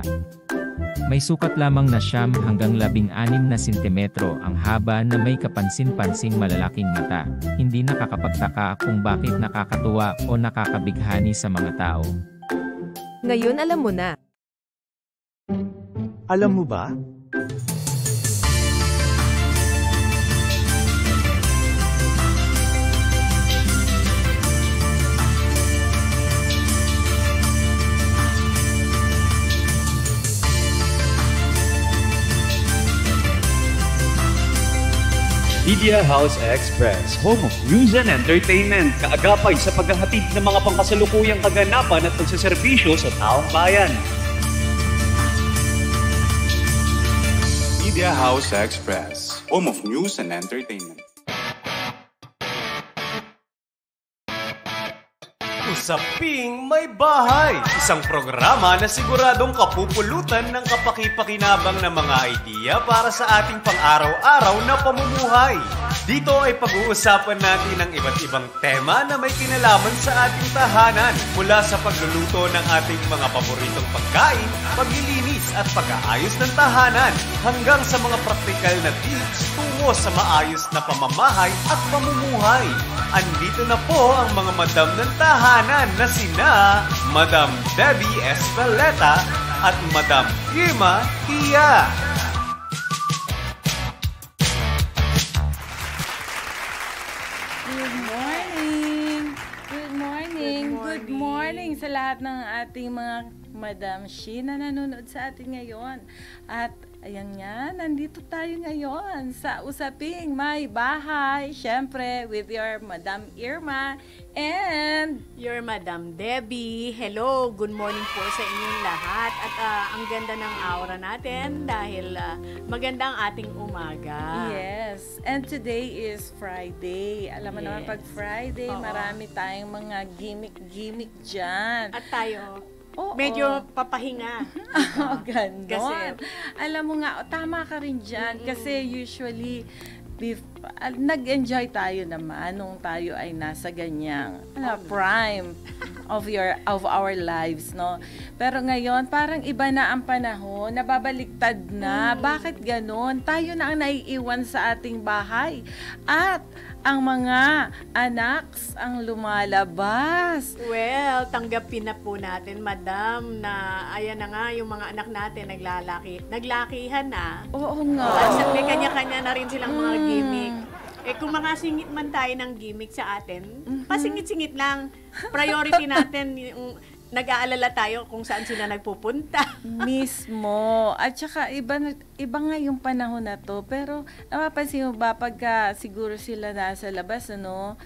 lahat. May sukat lamang na 9 hanggang 16 na sentimetro ang haba na may kapansin-pansing malalaking mata. Hindi nakakapagtaka kung bakit nakakatuwa o nakakabighani sa mga tao. Ngayon alam mo na. Alam mo ba? Media House Express, home of news and entertainment, kaagapay sa paghahatid ng mga pangkasalukuyang kaganapan at pagsaserbisyo sa taong bayan. Media House Express, home of news and entertainment. Usaping May Bahay, isang programa na siguradong kapupulutan ng kapaki-pakinabang na mga idea para sa ating pang-araw-araw na pamumuhay. Dito ay pag-uusapan natin ang iba't ibang tema na may kinalaman sa ating tahanan, mula sa pagluluto ng ating mga paboritong pagkain, paglilinis at pag-aayos ng tahanan, hanggang sa mga praktikal na tips tungo sa maayos na pamamahay at pamumuhay. Andito na po ang mga madam ng tahanan na sina Madam Debbie Espeleta at Madam Irma Tia. Good morning! Good morning! Good morning sa lahat ng ating mga Madam Shi na nanonood sa atin ngayon. At ayan nga, nandito tayo ngayon sa Usaping May Bahay. Siyempre, with your Madam Irma and your Madam Debbie. Hello, good morning po sa inyong lahat. At ang ganda ng aura natin dahil maganda ang ating umaga. yes, and today is Friday. Alam mo naman, pag Friday, marami tayong mga gimmick dyan. At tayo, Oo. medyo papahinga. Ganon. Kasi, alam mo nga, tama ka rin dyan. Kasi usually, nag-enjoy tayo naman nung tayo ay nasa ganyang prime of our lives, no? Pero ngayon, parang iba na ang panahon, nababaliktad na. Bakit ganon? Tayo na ang naiiwan sa ating bahay. At ang mga anaks ang lumalabas. well, tanggapin na po natin, Madam, na ayan na nga, yung mga anak natin naglakihan na. Oo nga. At may kanya-kanya na rin silang mga gimmick. Eh kung makasingit man tayo ng gimmick sa atin, pasingit-singit lang. Priority natin yung nag-aalala tayo kung saan sila nagpupunta. Mismo. At saka iba nga yung panahon na to. Pero napapansin mo ba pagka siguro sila nasa labas, ano,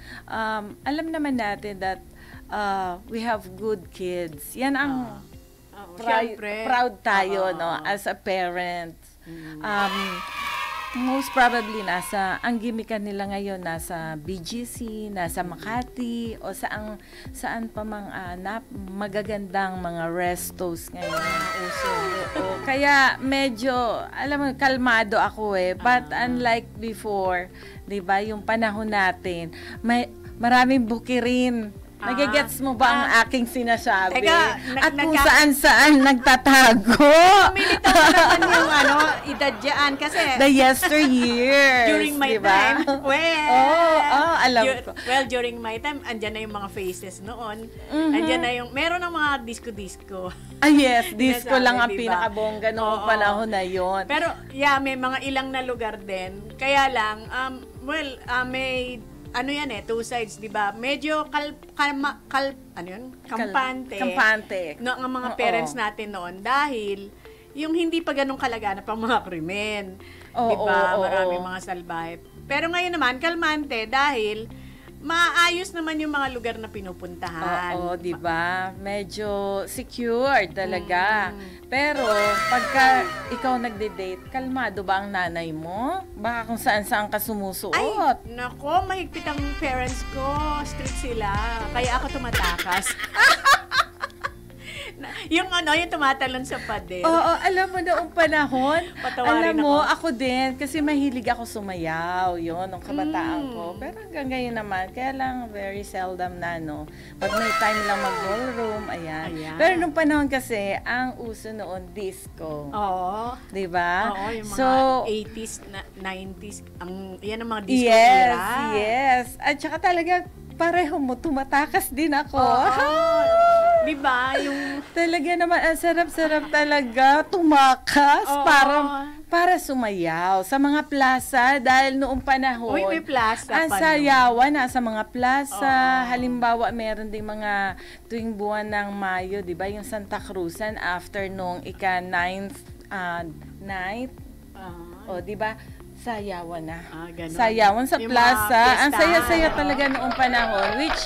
alam naman natin that we have good kids. Yan ang proud tayo, no, as a parent. Most probably ang gimmickan nila ngayon nasa BGC, nasa Makati, o saan pa magagandang mga restos ngayon ang uso. Kaya medyo, alam mo, kalmado ako But unlike before, 'di ba, yung panahon natin, maraming bukirin. Nagigets mo ba ang aking sinasabi? Teka, at kung saan-saan nagtatago. Militaw naman yung edad dyan kasi the yesteryears. during my time, alam ko. Well, during my time, andyan na yung mga faces noon. Andyan na yung, meron ng mga disco-disco. Yes, disco lang ang diba? pinakabongga noong panahon na yon. Pero, may mga ilang na lugar din. Kaya lang, may two sides, 'di ba? Medyo kampante. No, ang mga parents natin noon dahil yung hindi pa ganun kalaganap ang mga krimen. 'Di ba? Maraming mga salbahe. Pero ngayon naman kalmante dahil maayos naman yung mga lugar na pinupuntahan. Oo, 'di ba? Medyo secure talaga. Pero pagka ikaw nagde-date, kalmado ba ang nanay mo? Baka kung saan-saan ka sumusuot. Ay, nako, mahigpit ang parents ko. Strict sila. Kaya ako tumatakas. Yung yung tumatalon sa pader. Oo, alam mo noong panahon, Patawarin alam mo, ako. ako din, kasi mahilig ako sumayaw, yun, nung kabataan ko. Pero hanggang ngayon naman, kaya lang very seldom na, no. Pag may time lang mag-ballroom, ayan. Pero nung panahon kasi, ang uso noon, disco. Oo. Diba? Oo, yung mga So, 80s, 90s, yan ang mga disco yes, era. yes. At saka talaga, pareho mo, tumatakas din ako. Diba? Yung... Talaga naman, ang sarap-sarap talaga tumakas para sumayaw sa mga plaza dahil noong panahon. Uy, may plaza ang pa sayawan nasa mga plaza. Halimbawa, meron ding mga tuwing buwan ng Mayo, di ba? Yung Santa Cruzan after nung ika-9th night. O, di ba? Sayawan na. Ganun. Sayawan sa Yung plaza. mga Ang saya-saya talaga noong panahon, which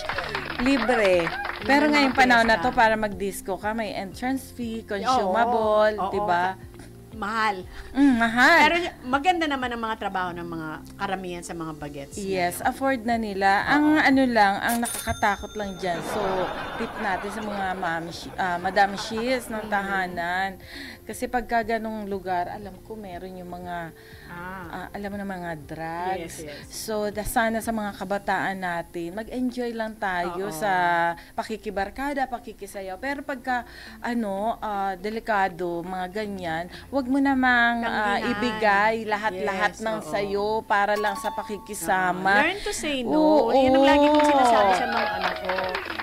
libre. Pero Yung ngayong mga panahon na fiesta. to, para mag-disco ka, may entrance fee, consumable, Oo. di ba? Mahal. Mahal. Pero maganda naman ang mga trabaho ng mga karamihan sa mga bagets. Yes, afford na nila. Ang ano lang, ang nakakatakot lang dyan. So, tip natin sa mga madam shis ng tahanan. Kasi pagka ganong lugar, alam ko meron yung mga, alam mo na mga drugs. Yes. So, sana sa mga kabataan natin, mag-enjoy lang tayo sa pakikibarkada, pakikisayaw. Pero pagka, delikado, mga ganyan, wag mo namang ibigay lahat-lahat ng sayo para lang sa pakikisama. Learn to say no. Yun ang lagi kong sinasabi sa mga anak ko.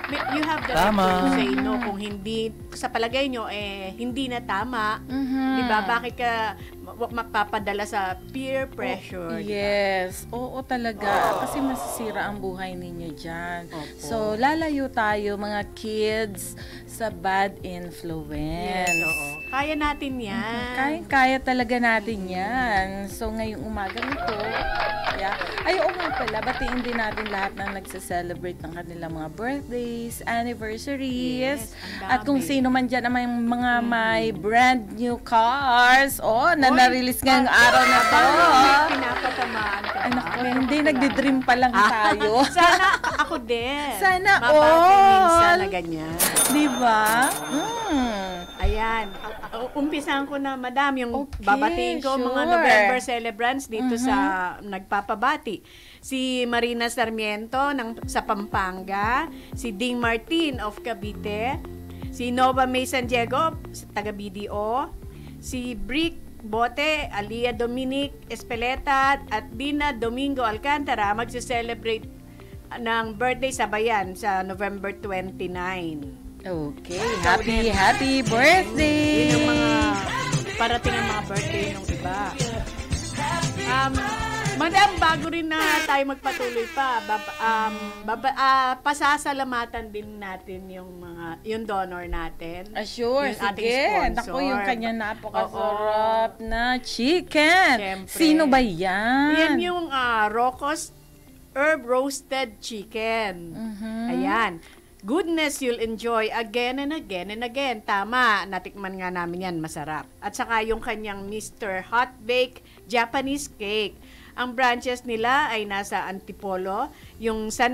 You have the right to say no. Kung hindi, sa palagay nyo, hindi na tama. Diba? Bakit ka mapapadala sa peer pressure? Yes. Oo talaga. Kasi masisira ang buhay ninyo dyan. So, lalayo tayo mga kids sa bad influence. Yes, oo. Kaya natin yan. Kaya talaga natin yan. So, ngayong umagang ito, ay, oo nga pala, batiin din natin lahat ng nagsa-celebrate ng kanilang mga birthdays, anniversaries, at kung sino man dyan ang mga may brand new cars, na na-release ngayong araw na to. Pinapatamaan ka. Anak ko, hindi, nagdi-dream pa lang tayo. Sana ako din. Sana minsan na ganyan. Diba? Ayan. Umpisahan ko na, madam, yung babatiin ko mga sure. November celebrants dito sa nagpapabati. Si Marina Sarmiento sa Pampanga, si Ding Martin of Cavite, si Nova May San Diego, taga BDO, si Brick Bote, Alia Dominic Espeleta at Dina Domingo Alcantara magse-celebrate ng birthday sa bayan sa November 29. Okay, happy birthday! Yun yung mga parating ang mga birthday ng iba. Madam, bago rin na tayo magpatuloy pa, pasasalamatan din natin yung donor natin. Sure, yung ating sige. sponsor. Naku, yung kanya napakasarap na chicken. Siyempre. Sino ba yan? Yan yung Rocco's Herb Roasted Chicken. Ayan. Goodness you'll enjoy again and again and again. Tama, natikman nga namin yan, masarap. At saka yung kanyang Mr. Hot Bake Japanese Cake. Ang branches nila ay nasa Antipolo, yung sa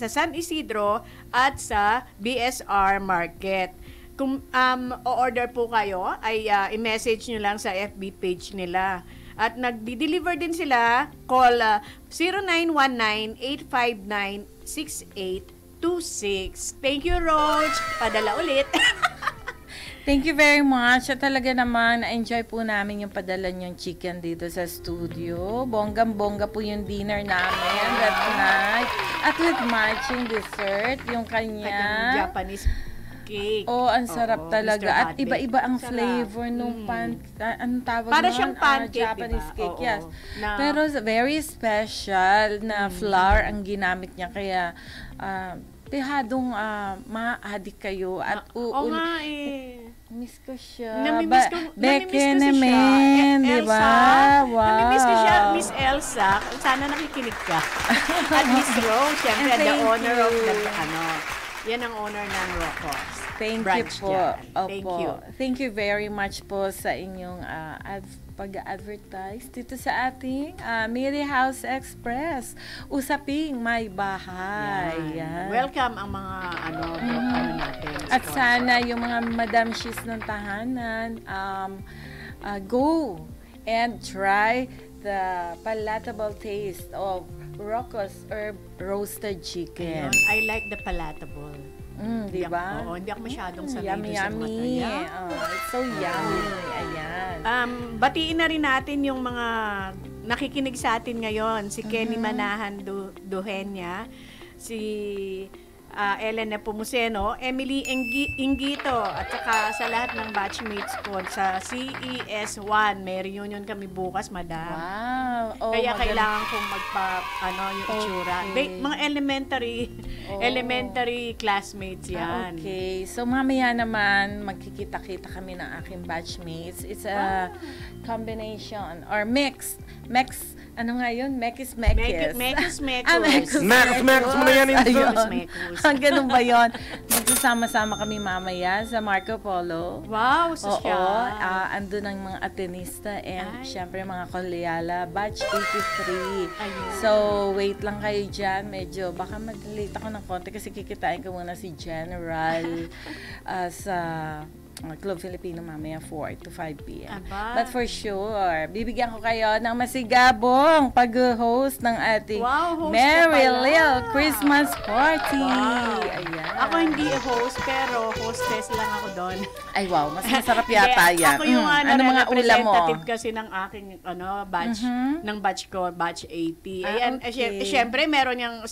San Isidro at sa BSR Market. Kung o-order po kayo, ay i-message nyo lang sa FB page nila. At nagdi-deliver din sila, call 0919-859-6826. Thank you, Roach. Padala ulit. Thank you very much. At talaga naman, na-enjoy po namin yung padala niyong chicken dito sa studio. Bonggang-bongga po yung dinner namin that night. At with matching dessert, yung kanya. Japanese cake. Ang sarap talaga. Mr. At Hot iba-iba ang Sarap. flavor nung anong tawag Para nun? siyang pancake, Japanese diba? cake, Oo. yes. Na- Pero very special na flour ang ginamit niya. Kaya, pihadong ma-addict kayo. At nga eh. Miss ko siya. Namimiss ko Beke si naman, di ba? Wow. Namimiss ko siya, Miss Elsa. Sana nakikinig ka. At Miss Rose, syempre, And the thank honor of you. the, Yan ang owner ng Rocos. Thank you branch po. dyan. Opo. Thank you. Thank you very much po sa inyong pag-advertise dito sa ating Miri House Express. Usaping may bahay. Yan. Welcome ang mga ano natin. At sana yung mga Madam Shis ng tahanan, go and try the palatable taste of Rocos Herb Roasted Chicken. Ayun, I like the palatable. Di ba? Oo, hindi ako masyadong sanay Yummy, doon sa mga yummy. taya. It's so yummy. Ayan. Batiin na rin natin yung mga nakikinig sa atin ngayon. Si Kenny Manahan Duhenya, si Ellen Nepomuceno, Emily Ingito, at saka sa lahat ng batchmates ko sa CES1. May reunion kami bukas, madam. Wow. Oh, Kaya maganda. kailangan kong yung itsura. Mga elementary classmates yan. Okay. So, mamaya naman, magkikita-kita kami ng aking batchmates. It's a combination or mix. Ano nga yun? Mekis. Mekis. Mekis mo na yan, Ganun ba yun? Magsasama-sama kami mamaya sa Marco Polo. Wow, sosyal. Oo. Andun ang mga Atenista and syempre mga Koleala, batch 83. Ayun. So, wait lang kayo dyan. Medyo, baka mag-late ako ng konti kasi kikitain ko muna si General sa Club Filipino mamaya 4 to 5 p.m. Aba. But for sure, bibigyan ko kayo ng masigabong pag-host ng ating Merry Lil Christmas Party. Wow. Ayan. Ako hindi host, pero hostess lang ako doon. Ay wow, mas masarap yata yan. Ako yung ano mga ulam mo? representative kasi ng aking batch, ng batch ko, batch 80. Ayan, okay. syempre meron yung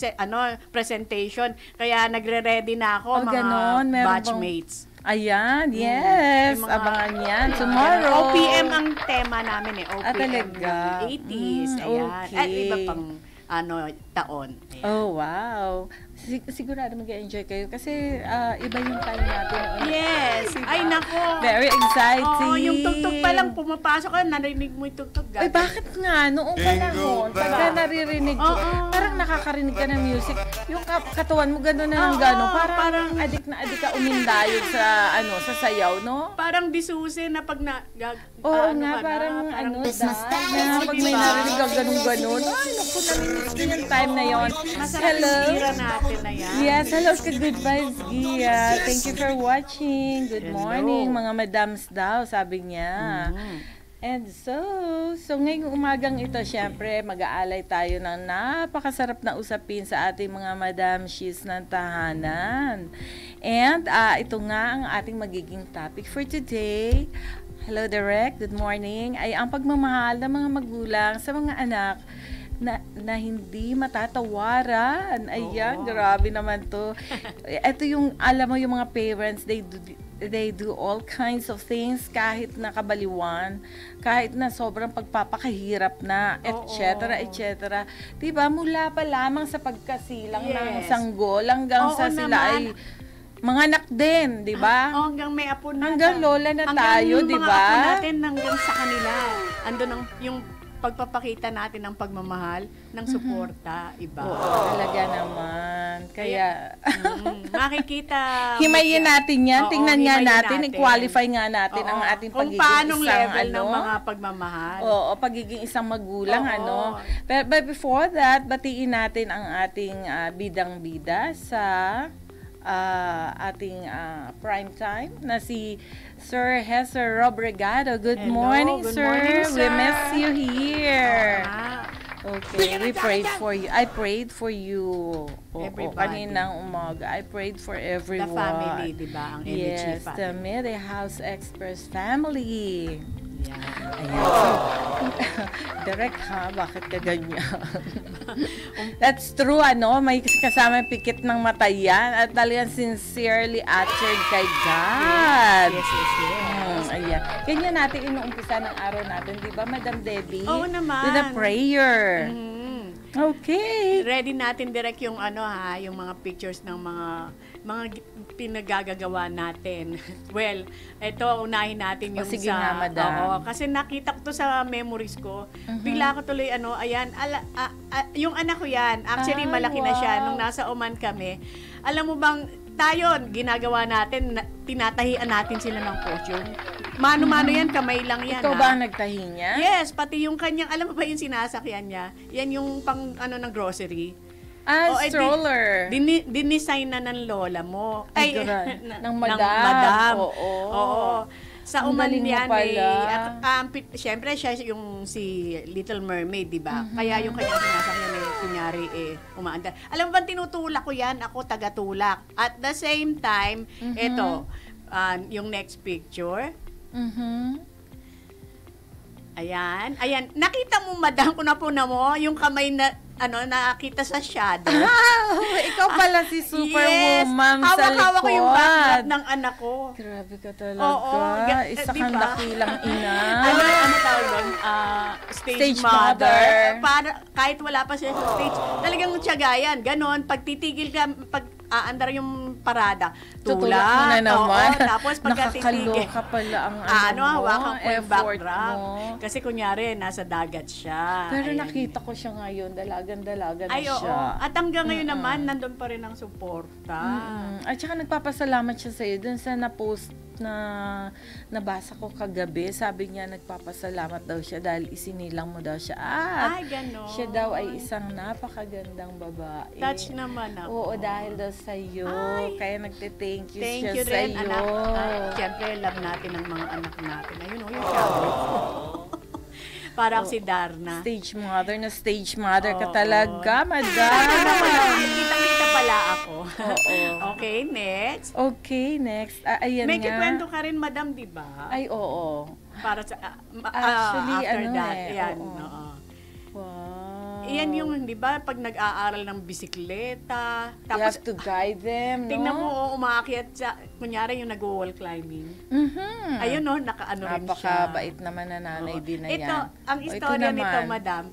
presentation, kaya nagre-ready na ako, mga ganon. Meron batchmates. Ayan, yes. Yung mga- Abangan yan. Tomorrow. OPM ang tema namin OPM talaga? 80s. Ayan. Okay. At iba pang taon. Ayan. Oh, wow. Sigurado mag-enjoy kayo kasi iba yung time natin. Yes. Ay, nako. Very exciting. Oo, yung tugtog pa lang pumapasok ka, narinig mo yung tugtog. Ay, bakit nga? Noong panahon, pagka naririnig ko, parang nakakarinig ka ng music, yung katawan mo gano'n na ng gano'n, parang adik na adik ka umindayog sa, sa sayaw, no? Parang disuse na pag na... Oo nga, parang na pag may narinig ka gano'n-gano'n, ay, naku, namimiss ko yung time na yon. Hello? natin na yan. Yes, hello ka Good Vibes Gia. Thank you for watching. Good morning, mga madams daw, sabi niya. And so ngayong umagang ito, syempre, mag-aalay tayo ng napakasarap na usapin sa ating mga madam shis ng tahanan. And ito nga ang ating magiging topic for today. Hello, Direk. Good morning. Ay ang pagmamahal ng mga magulang sa mga anak na hindi matatawaran. Ayan, grabe naman to. Ito yung, alam mo, yung mga parents, they do all kinds of things kahit na kabaliwan, kahit na sobrang pagpapakahirap na, etc. Diba? Mula pa lamang sa pagkasilang ng sanggol hanggang sa sila ay mga anak din, di ba? Hanggang may apo na. Hanggang lola na tayo, di ba? Hanggang mga apo natin hanggang sa kanila. Andun yung pagpapakita natin ng pagmamahal, ng suporta, iba. Oo, talaga naman. Kaya, makikita. himayin natin yan. Oo, Tingnan nga himayin natin. I-qualify nga natin ang ating kung pagiging paanong isang, level ng mga pagmamahal. Oo, pagiging isang magulang, Oo. But before that, batiin natin ang ating bidang-bida sa ating prime time na si Sir Hester Robregado. Good morning, good sir. morning, sir. We miss you here. Ah, Okay, we prayed for you. I prayed for you. Everybody. Kaninang umaga. I prayed for the everyone. family, di ba? Ang energy Yes, the family. Miri House Express family. Yan. Ayan. So, direct ha, bakit ka ganyan? That's true, May kasama pikit ng mata yan at talagang sincerely uttered kay God. Yes. Ayan. Ganyan natin inuumpisa ng araw natin, di ba, Madam Debbie? Oo naman. With a prayer. Okay. Ready natin direct yung yung mga pictures ng mga pinagagagawa natin. Well, ito unahin natin yung sige nga, Madam. Oo, kasi nakita ko to sa memories ko. Bigla ko tuloy ayan, yung anak ko yan. Actually malaki na siya nung nasa Oman kami. Alam mo bang tayo, ginagawa natin, tinatahian natin sila ng costume. Mano-mano yan, kamay lang yan. Ikaw ba ang nagtahi niya? Yes, pati yung kanyang, alam mo ba yung sinasakyan niya? Yan yung pang, ng grocery. Stroller. Dinisign na ng lola mo. Ay, ng madam. madam. Oo. Sa Ang uman galing mo yan pala. syempre siya yung si Little Mermaid, di ba? Kaya yung kanyang sinasakyan kunyari umaandar. Alam mo ba, tinutulak ko yan, ako taga-tulak. At the same time, ito, yung next picture. Ayan. Nakita mo, madam, kung napuna mo, yung kamay na, nakita sa shadow. Ikaw pala si Superwoman sa likod. Hawak-hawak ko yung backdrop ng anak ko. Grabe ka talaga. Isa kang dakilang ina. Ano tawag doon? Stage mother. Para, kahit wala pa siya sa stage, talagang tiyagayan. Ganon, pag titigil ka, pag aandar yung parada, tutulak mo na naman. Tapos pagka-titigil. Nakakaloka pala ang hawakan ko yung effort backdrop. mo. Kasi kunyari, nasa dagat siya. Pero nakita ko siya ngayon, dalagan-dalaga na siya. At hanggang ngayon naman, nandun pa rin ang suporta. At saka nagpapasalamat siya sa'yo dun sa na-post na nabasa ko kagabi. Sabi niya, nagpapasalamat daw siya dahil isinilang mo daw siya. Ganon. Siya daw ay isang napakagandang babae. Touch naman ako. Oo, dahil daw sa'yo. Kaya nagte-thank you siya you sa'yo. rin, anak. Siyempre, love natin ang mga anak natin. Ayun, yung shadow. Parang si Darna. Stage mother ka talaga, madam. Nakita pala ako. Okay, next. Ayan May nga. kikwento ka rin, madam, di ba? Ay, oo. Para sa, Actually, after that. Yan, Wow. Iyan yung, di ba, pag nag-aaral ng bisikleta. You Tapos, have to guide them, no? tingnan mo, umaakyat sa, kunyari yung nag-wall climbing. Ayun, no, nakaano rin siya. Napakabait naman na nanay din na yan. Ito, ang istorya nito, madam,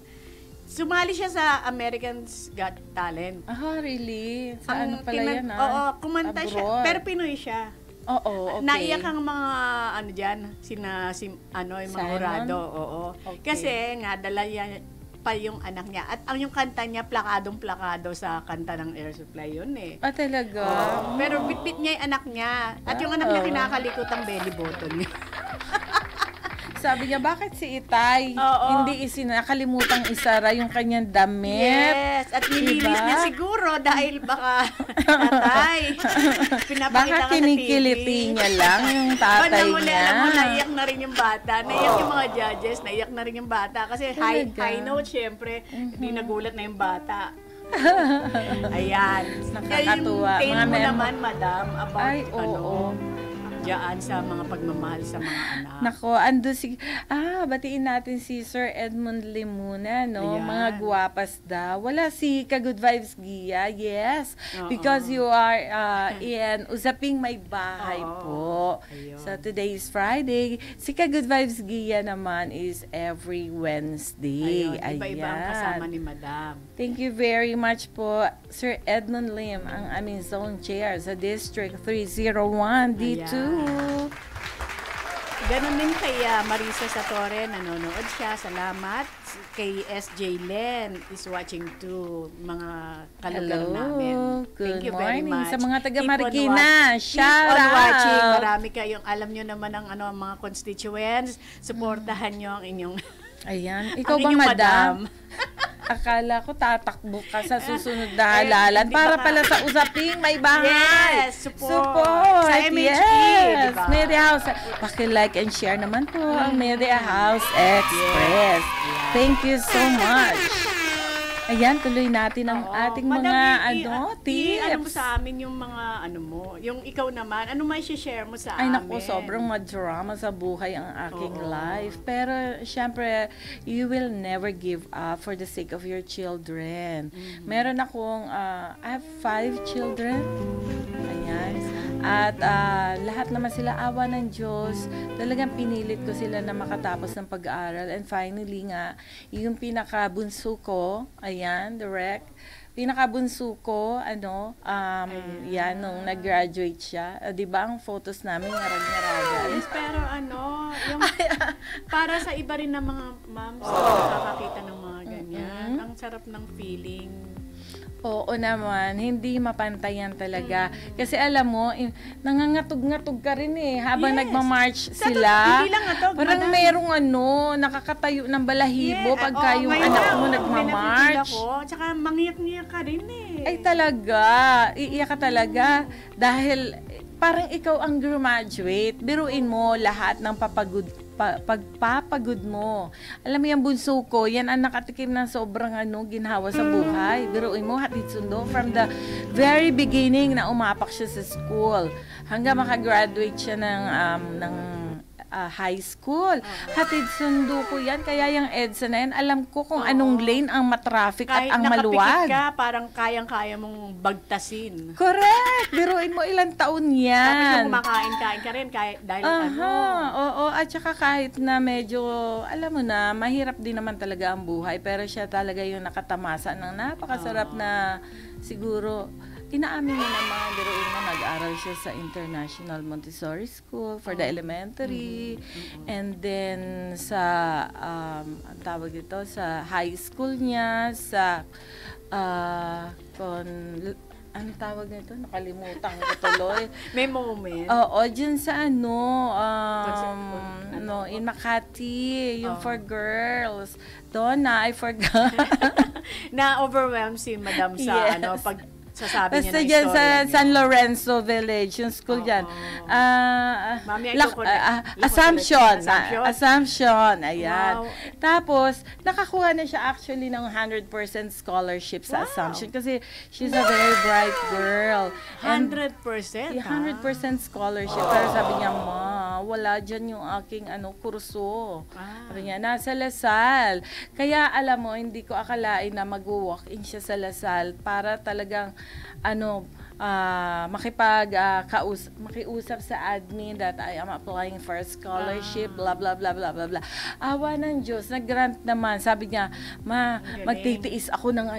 sumali siya sa American's Got Talent. Really? Saan pala yan, Oo, kumanta siya. Abroad. Pero Pinoy siya. Oo, okay. Naiyak ang mga, dyan, yung mga Simon? hurado. Oo. Okay. Kasi nga, dala yan pa yung anak niya. At ang yung kanta niya, plakadong-plakado sa kanta ng Air Supply yun eh. Talaga? Pero bit-bit niya yung anak niya. At yung anak niya kinakalikot ang belly button niya. Sabi niya, bakit si Itay hindi nakalimutan isara yung kanyang damit? Yes, at nililis niya siguro dahil baka tatay. Baka kinikiliti niya lang yung tatay niya. Alam mo, naiyak na rin yung bata. Naiyak yung mga judges, naiyak na rin yung bata. Kasi high note, syempre, hindi nagulat na yung bata. Ayan. Nakakatuwa. Yung tale mo naman, madam, about dyan sa mga pagmamahal sa mga anak. Nako, batiin natin si Sir Edmund Limuna, no? Ayan. Mga guwapas daw. Wala si Ka-Good Vibes Gia, yes. Because you are in Usaping May Bahay po. Ayun. So today is Friday. Si Ka-Good Vibes Gia naman is every Wednesday. Ayun, iba-iba ang kasama ni madam. Thank you very much po, Sir Edmund Lim, ang aming zone chair sa District 301, D2. Ganon din kay Marisa Satore, nanonood siya. Salamat. Kay SJ Len is watching too, mga kalugar namin. Good Thank you very morning much. sa mga taga Keep on Marikina. Keep Shout on out! watching. Marami kayong, alam nyo naman ang mga constituents. Supportahan nyo ang inyong Ayan. Ikaw ang ba, inyong madam? Akala ko tatakbo ka sa susunod na halalan para pala sa Usaping May Bahay. Yes, support. Sa MHP, yes. diba? Media House. Paki-like and share naman po ang Media House Express. Thank you so much. Ayan, tuloy natin ang ating mga tips. Ano mo sa amin yung mga yung ikaw naman, ano may share mo sa amin? Ay naku, sobrang madrama sa buhay ang aking life. Pero syempre, you will never give up for the sake of your children. Meron akong, I have 5 children. Ayan. At lahat naman sila awa ng Diyos. Talagang pinilit ko sila na makatapos ng pag-aaral. And finally nga, yung pinakabunso ko, ayan, direct, pinakabunso ko, yan, nung nag-graduate siya. Di ba ang photos namin, ngarag-ngaragan? Yes, pero yung, para sa iba rin ng mga moms na nakakakita ng mga ganyan, ang sarap ng feeling. Oo naman, hindi mapantayan talaga. Kasi alam mo, nangangatog-ngatog ka rin habang nagmamarch sila. Hindi lang ngatog, parang merong nakakatayo ng balahibo pagka yung anak mo nagmamarch. Tsaka mangiyak-ngiyak ka rin Ay talaga, iiyak ka talaga. Dahil parang ikaw ang graduate. Biruin mo lahat ng pagpapagod mo. Alam mo yung bunso ko, yan ang nakatikim ng sobrang ginhawa sa buhay. Biruin mo, hatid sundo from the very beginning na umapak siya sa school hanggang makagraduate siya ng high school. Hatid sundo ko yan. Kaya yung EDSA na yan, alam ko kung anong lane ang matraffic at ang maluwag. Kahit nakapikit ka, parang kayang-kaya mong bagtasin. Correct! Biruin mo ilang taon yan. Tapos kung kumakain-kain ka rin, dahil Oo. At saka kahit na medyo, alam mo na, mahirap din naman talaga ang buhay. Pero siya talaga yung nakatamasa ng napakasarap na siguro. Inaamin niya naman, biruin mo, nag-aral siya sa International Montessori School for the elementary. And then sa, ang tawag dito, sa high school niya, sa, ano tawag nito? Nakalimutan ko tuloy. May moment. Oo, dyan sa in Makati, yung for girls. Donna, I forgot. Na-overwhelm si Madam sa pag sasabi niya basta na dyan story sa niya. San Lorenzo Village, yung school dyan. Assumption, ayan. Wow. Tapos, nakakuha na siya actually ng 100% scholarship sa Assumption kasi she's a very bright girl. 100%? 100% scholarship. Pero sabi niya, Ma, wala dyan yung aking kurso. Sabi niya, nasa Lasal. Kaya alam mo, hindi ko akalain na mag-walk-in siya sa Lasal para talagang makiusap sa admin that I am applying for a scholarship, blah, blah, blah, blah, blah, blah. Awa ng Diyos, nag-grant naman. Sabi niya, Ma, magtitiis ako ng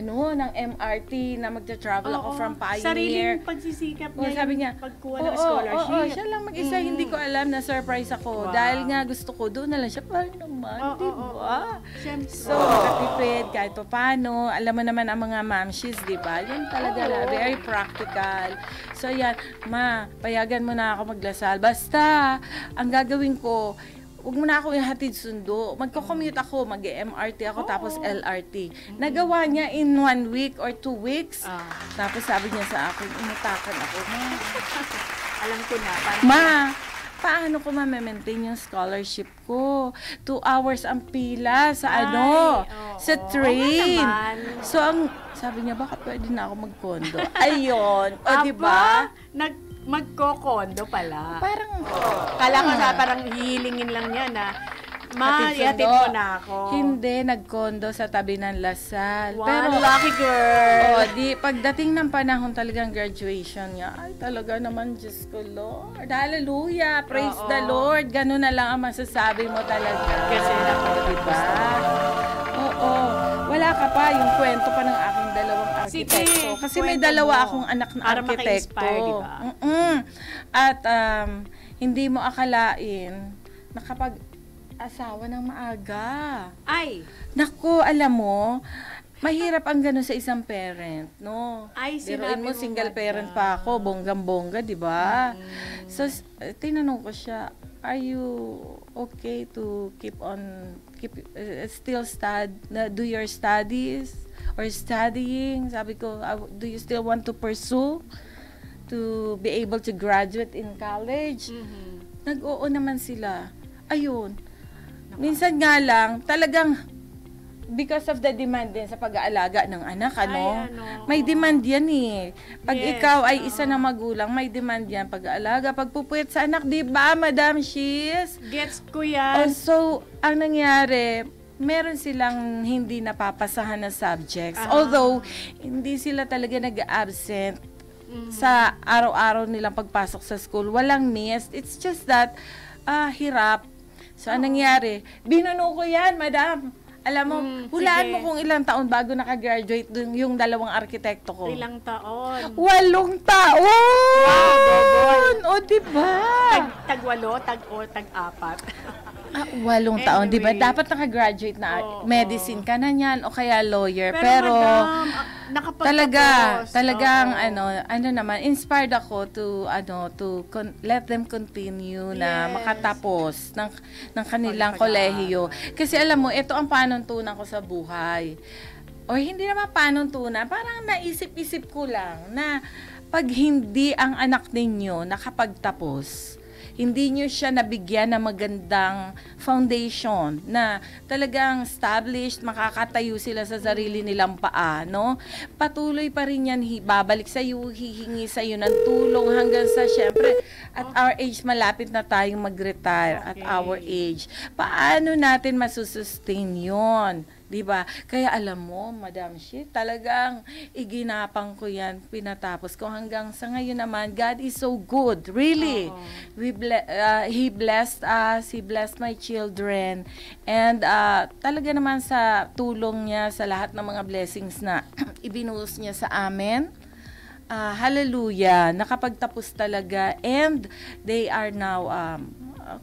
MRT na magta-travel ako from Pioneer. Sariling pagsisikap niya sabi niya, pagkuha ng scholarship. Siya lang mag-isa, hindi ko alam, na-surprise ako. Dahil nga gusto ko, doon na lang siya, parang naman, diba? So, katipid, kahit pa paano, alam mo naman ang mga mamshies, diba? Yan talaga very practical. So yan, Ma, payagan mo na ako maglasal. Basta, ang gagawin ko, huwag mo na ako ihatid sundo. Magko-commute ako, mag-MRT ako, tapos LRT. Nagawa niya in 1 week or 2 weeks. Tapos sabi niya sa akin, inutakan ako, Ma. Alam ko na. Paano ko ma-maintain yung scholarship ko? 2 hours ang pila sa sa train. So, sabi niya, baka pwede na ako mag-condo. Ayun. O, diba? Magko-condo pala. Parang, kala ko parang hihilingin lang niya na, Ma, ihatid mo na ako. Hindi, nag-condo sa tabi ng Lasal. Wow, pero lucky girl. Pagdating ng panahon talagang graduation niya, ay talaga naman, Diyos ko, Lord. Hallelujah, praise the Lord. Ganun na lang ang masasabi mo talaga. Kasi diba? Oo. Wala ka pa, yung kwento pa ng aking dalawang arkitekto. Kasi may dalawa akong anak na arkitekto. Diba? At hindi mo akalain na kapag asawa ng maaga. Ay! Naku, alam mo, mahirap ang gano'n sa isang parent, no? Ay, biruin mo, single parent pa ako, bonggang-bongga, di ba? So, tinanong ko siya, are you okay to still do your studies or studying? Sabi ko, do you still want to pursue to be able to graduate in college? Nag-oo naman sila. Ayun. Minsan nga lang, talagang because of the demand din sa pag-aalaga ng anak, may demand yan Pag ikaw ay isa na magulang, may demand yan pag-aalaga, pagpupuyat sa anak, di ba, Madam Shiz? Gets ko yan. So, ang nangyari, meron silang hindi napapasahan na subjects. Although, hindi sila talaga nag-absent sa araw-araw nilang pagpasok sa school. Walang miss. It's just that, hirap. So, anong nangyari? Binuno ko yan, Madam. Alam mo, hulaan mo kung ilang taon bago nakagraduate yung dalawang arkitekto ko. Ilang taon? 8 taon! Wow, double. O, diba? Tag-8? 8 taon, di ba? Anyway. Dapat naka-graduate na medicine ka na niyan o kaya lawyer. Pero madam, talagang naman, inspired ako to let them continue na makatapos ng kanilang kolehiyo. Kasi alam mo, ito ang panuntunan ko sa buhay. O hindi naman panuntunan, parang naisip-isip ko lang na pag hindi ang anak ninyo nakapagtapos, hindi nyo siya nabigyan ng magandang foundation na talagang established, makakatayo sila sa sarili nilang paa, no? Patuloy pa rin yan, babalik sa iyo, hihingi sa iyo ng tulong hanggang sa, syempre, at our age, malapit na tayong mag-retire at our age. Paano natin masusustain yon? Diba? Kaya alam mo, Madam Shi, talagang iginapang ko yan, pinatapos ko hanggang sa ngayon naman. God is so good, really. He blessed us, He blessed my children, and talaga naman sa tulong niya, sa lahat ng mga blessings na ibinuhos niya sa amin. Hallelujah, nakapagtapos talaga, and they are now,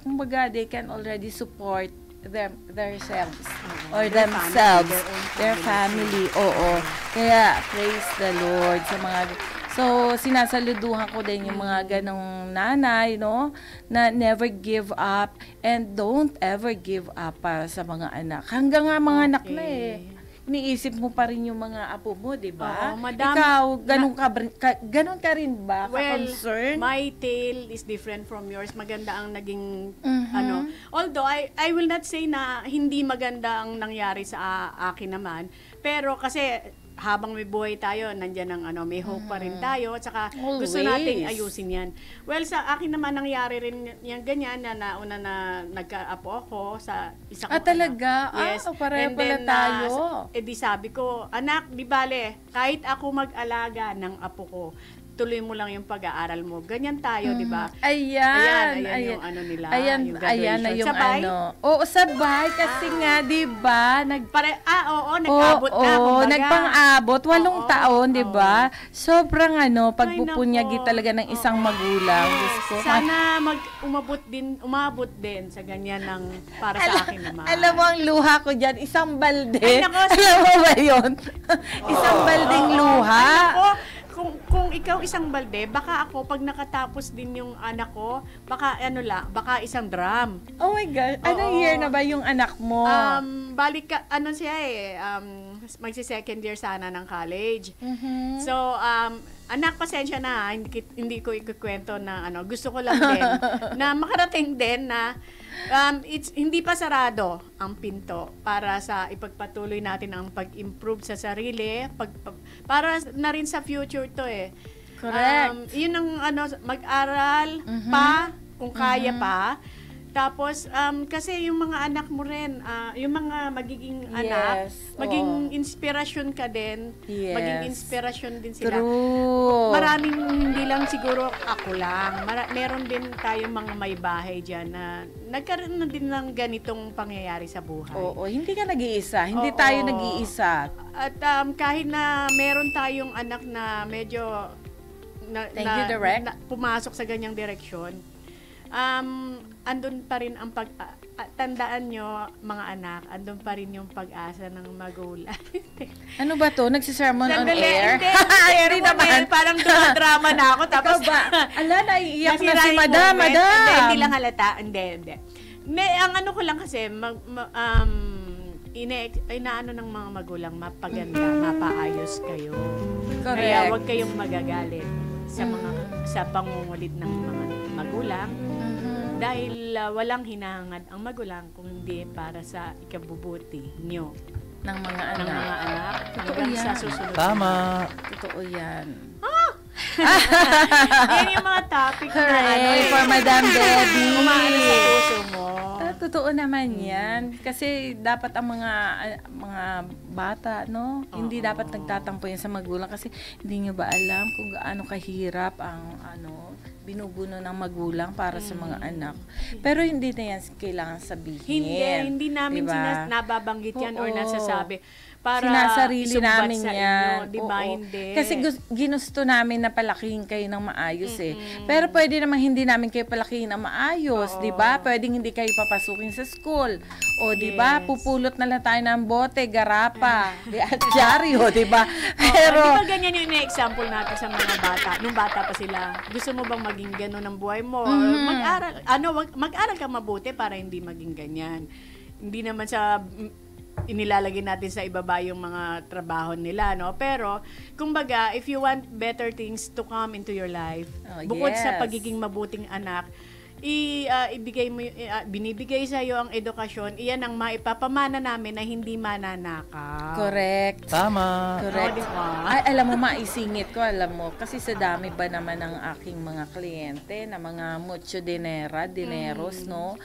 kumbaga, they can already support themselves or themselves, their family. Oo. Kaya praise the Lord sa mga, so sinasaluduhan ko din yung mga ganong nanay, no, na never give up and don't ever give up para sa mga anak. Hanggang nga mga anak na iniisip mo pa rin yung mga apo mo, di ba? Madam, ikaw, ganun ka rin ba? Ka-concern? My tale is different from yours. Maganda ang naging, although I will not say na hindi maganda ang nangyari sa akin naman, pero kasi habang may buhay tayo, nandiyan ang may hope pa rin tayo, at saka gusto nating ayusin yan. Well, sa akin naman nangyari rin yung ganyan na nauna na nagka-apo ako sa isa kong talaga? Yes. Pareho And pala then, tayo. Di sabi ko, anak, di bale, kahit ako mag-alaga ng apo ko, tuloy mo lang yung pag-aaral mo. Ganyan tayo, di ba? Ayan yung nila, ayan, yung ayan na yung sabay? Oo, sabay kasi nga, di ba? Nag-abot na. Nagpang-abot, 8 taon, di ba? Sobrang pagpupunyagi talaga ng isang magulang. Diyos ko. Sana umabot din sa ganyan ng para sa akin naman. Alam mo ang luha ko dyan, isang balde. Ay, nako, alam mo ba yun? Isang baldeng luha. Ay, nako, kung ikaw isang balde, baka ako pag nakatapos din yung anak ko, baka isang drum. Oh my God. Anong year na ba yung anak mo? Magsi-second year sana ng college. So, anak, pasensya na, hindi ko ikukwento na gusto ko lang din na makarating din na hindi pa sarado ang pinto para sa ipagpatuloy natin ang pag-improve sa sarili, para na rin sa future to Correct. Yun ang mag-aral pa kung kaya pa. Tapos, kasi yung mga anak mo rin, yung mga magiging anak, maging inspirasyon ka din, maging inspirasyon din sila. True. Maraming, hindi lang siguro ako lang, meron din tayong mga may bahay dyan na nagkaroon na din ng ganitong pangyayari sa buhay. Oo, hindi ka nag-iisa. Hindi tayo nag-iisa. At kahit na meron tayong anak na medyo pumasok sa ganyang direksyon, andun pa rin ang tandaan nyo, mga anak, andun pa rin yung pag-asa ng magulang. Ano ba to? Nagsisermon on air? Hindi naman. Parang drama na ako. Tapos naiiyak na si Madam. Hindi lang halata. Hindi. Ang ko lang kasi, inaano ng mga magulang, mapaganda, mapaayos kayo. Correct. Kaya huwag kayong magagalit sa pangungulit ng mga magulang. Dahil walang hinahangad ang magulang kung hindi para sa ikabubuti nyo. Ng mga anak. Totoo yan. Sa susunod. Tama. Totoo yan. Yan yung mga topic Correct. For Madam Debbie. Umaano sa puso mo. Totoo naman yan. Kasi dapat ang mga bata, no? Hindi dapat nagtatampo yan sa magulang kasi hindi nyo ba alam kung gaano kahirap ang binubuno ng magulang para sa mga anak. Pero hindi na yan kailangan sabihin. Hindi namin nababanggit yan or nasasabi. para sinasarili isumbat namin sa yan. inyo, di ba? Oo. Hindi. Kasi ginusto namin na palakihin kayo ng maayos Pero pwede naman hindi namin kayo palakihin ng maayos, di ba? Pwedeng hindi kayo papasukin sa school. O, di ba? Pupulot na lang tayo ng bote, garapa, at dyaryo, di ba? Pero, di ba ganyan yung example natin sa mga bata? Nung bata pa sila, gusto mo bang maging gano'n ang buhay mo? Mag-aral ka mabuti para hindi maging ganyan. Hindi naman sa inilalagay natin sa ibaba yung mga trabaho nila, no? Pero, kumbaga, if you want better things to come into your life, bukod sa pagiging mabuting anak, binibigay sa iyo ang edukasyon, iyan ang maipapamana namin na hindi mananakaw. correct. Tama. Correct. Diba? Ay, alam mo, maisingit ko, alam mo, kasi sa dami ba naman ng aking mga kliyente na mga mucho dineros, no?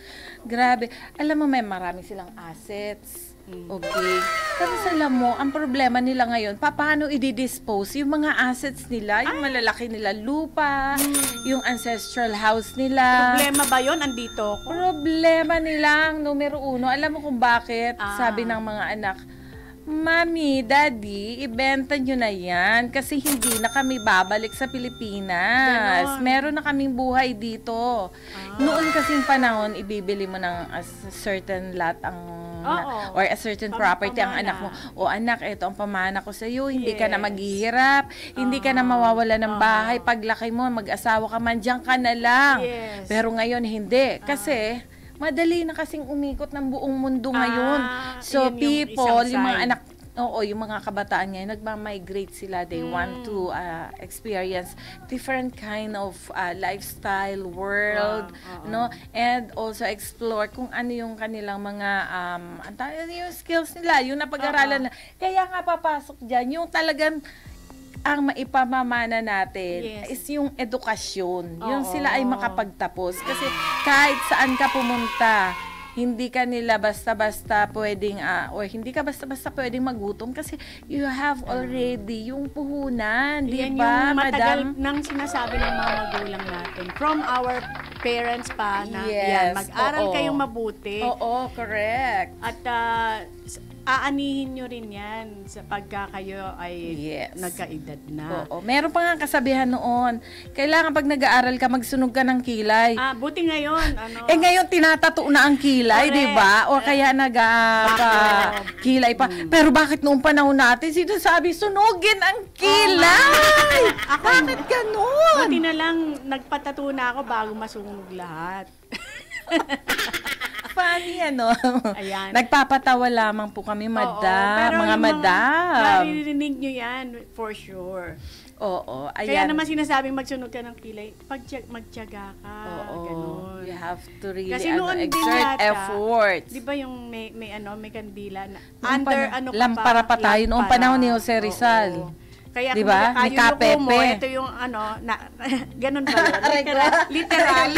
Grabe. Alam mo, may marami silang assets. Okay. Tapos alam mo, ang problema nila ngayon, paano i-dispose yung mga assets nila, yung malalaki nila lupa, yung ancestral house nila. Problema ba yon? Andito ko. Problema nilang numero 1. Alam mo kung bakit? Sabi ng mga anak, Mami, Daddy, ibenta nyo na yan kasi hindi na kami babalik sa Pilipinas. Ganon. Meron na kaming buhay dito. Noon kasing panahon, ibibili mo ng a certain lot or a certain property ang anak mo. O anak, ito ang pamana ko sa iyo. Hindi ka na maghihirap. Hindi ka na mawawala ng bahay. Paglaki mo, mag-asawa ka man, diyan ka na lang. Pero ngayon, hindi. Kasi madali na kasing umikot ng buong mundo ngayon. So people, yung mga anak, yung mga kabataan ngayon, nagma-migrate sila. They want to experience different kind of lifestyle, world, no? And also explore kung ano yung kanilang mga yung skills nila, yung napag-aralan na. Kaya nga papasok dyan, yung talagang ang maipamamana natin is yung edukasyon. Yung sila ay makapagtapos. Kasi kahit saan ka pumunta, hindi ka nila basta-basta pwedeng, or hindi ka basta-basta pwedeng magutom kasi you have already yung puhunan, di ba, yung matagal madam? nang sinasabi ng mga magulang natin. From our parents pa na mag-aral kayong mabuti. Oo, correct. At aanihin nyo rin yan sa pagka kayo ay nagkaedad na. Oo. Meron pa nga kasabihan noon, kailangan pag nag-aaral ka, magsunog ka ng kilay. Buti ngayon. Ngayon tinatato na ang kilay, di ba? O kaya kilay pa. Pero bakit noong panahon natin, sinasabi, sunugin ang kilay? Bakit ganun? Buti na lang, nagpatato na ako bago masunog lahat. Funny, Ayan. Nagpapatawa lamang po kami, madam. Mga madam. Maririnig nyo yan, for sure. Oo, ayan. Kaya naman sinasabing magsunog ka ng kilay, magtiyaga ka. Ganun. You have to really Kasi noon din exert effort. Di ba yung may kandila na lampara pa tayo noong panahon ni Jose Rizal. Kaya diba? Kung kayo mo, ito yung ganun ba yun? Literal.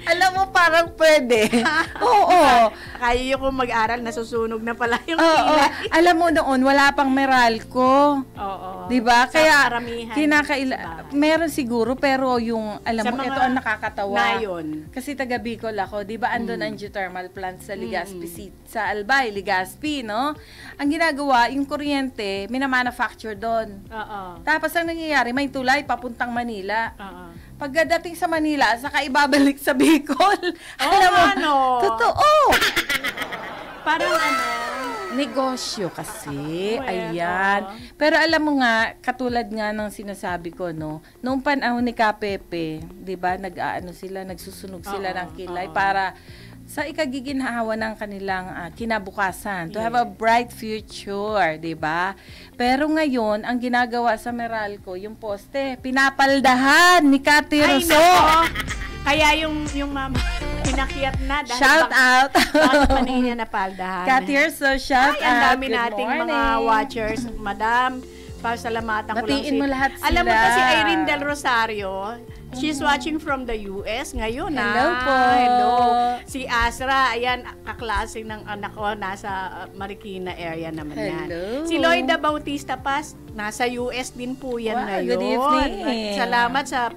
Alam mo, parang pwede. Oo. Kaya kung mag-aral, nasusunog na pala yung kilay. Alam mo noon, wala pang Meralco. Oo. Diba? Kaya, diba? meron siguro, pero yung, alam mo, ito ang nakakatawa. Nayon. Kasi taga Bicol ako, diba, andun ang geothermal plant sa Legazpi, sa Albay, Legazpi, no? Ang ginagawa, yung kuryente, minamanufacture doon. Tapos ang nangyayari, may tulay papuntang Manila. Pagdating sa Manila, saka ibabalik sa Bicol. Alam mo, totoo. Parang negosyo kasi. Ayan. Pero alam mo nga, katulad nga ng sinasabi ko, no, noong panahon ni Kapepe, 'di ba, nagsusunog sila ng kilay para sa ikagiginhawa ng kanilang kinabukasan, to have a bright future, 'di ba? Pero ngayon, ang ginagawa sa Meralco, yung poste, pinapaldahan ni Cathy Rosso. Kaya yung mama pinakyat na dahil shout out. Bakit niya napaldahan? Cathy Rosso, shout out. Ang dami nating mga watchers, madam. Pasalamatan ko lang batiin mo lahat sila. Alam mo ba si Irene Del Rosario? She's watching from the US ngayon. Hello po. Hello. Si Asra, ayan, kaklase ng anak ko, nasa Marikina area naman yan. Si Lloyda Bautista Paz, nasa US din po yan ngayon. Good evening. Salamat sa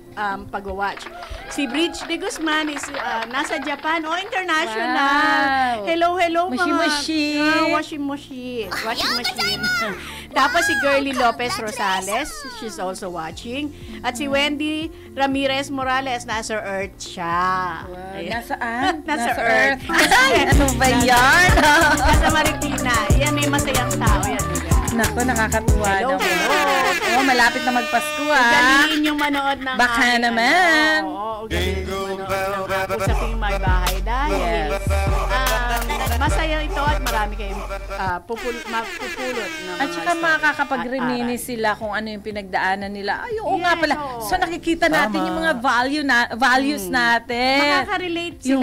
pag-watch. Si Bridge de Guzman is nasa Japan. International. Wow. Hello hello Mushi-mushi. Washing machine. Tapos si Girly Lopez Rosales, she's also watching. At si Wendy Ramirez Morales, nasa Earth siya. Wow. Ayan. Nasaan? Nasa Earth. Ay, ano ba yan? Nasa Marikina. Yan, may masayang tao yan. Naku, nakakatuwa Hello, naman. hello. Oh, malapit na magpasko Ugaliin yung manood ng Baka naman. Ugaliin yung manood ng Usaping May Bahay dahil masaya ito at marami kayong mapupulot ng At saka makakapag-reminis sila kung ano yung pinagdaanan nila. Ay, oo nga pala. oo. So nakikita natin yung mga values natin. Makaka-relate sila. Yung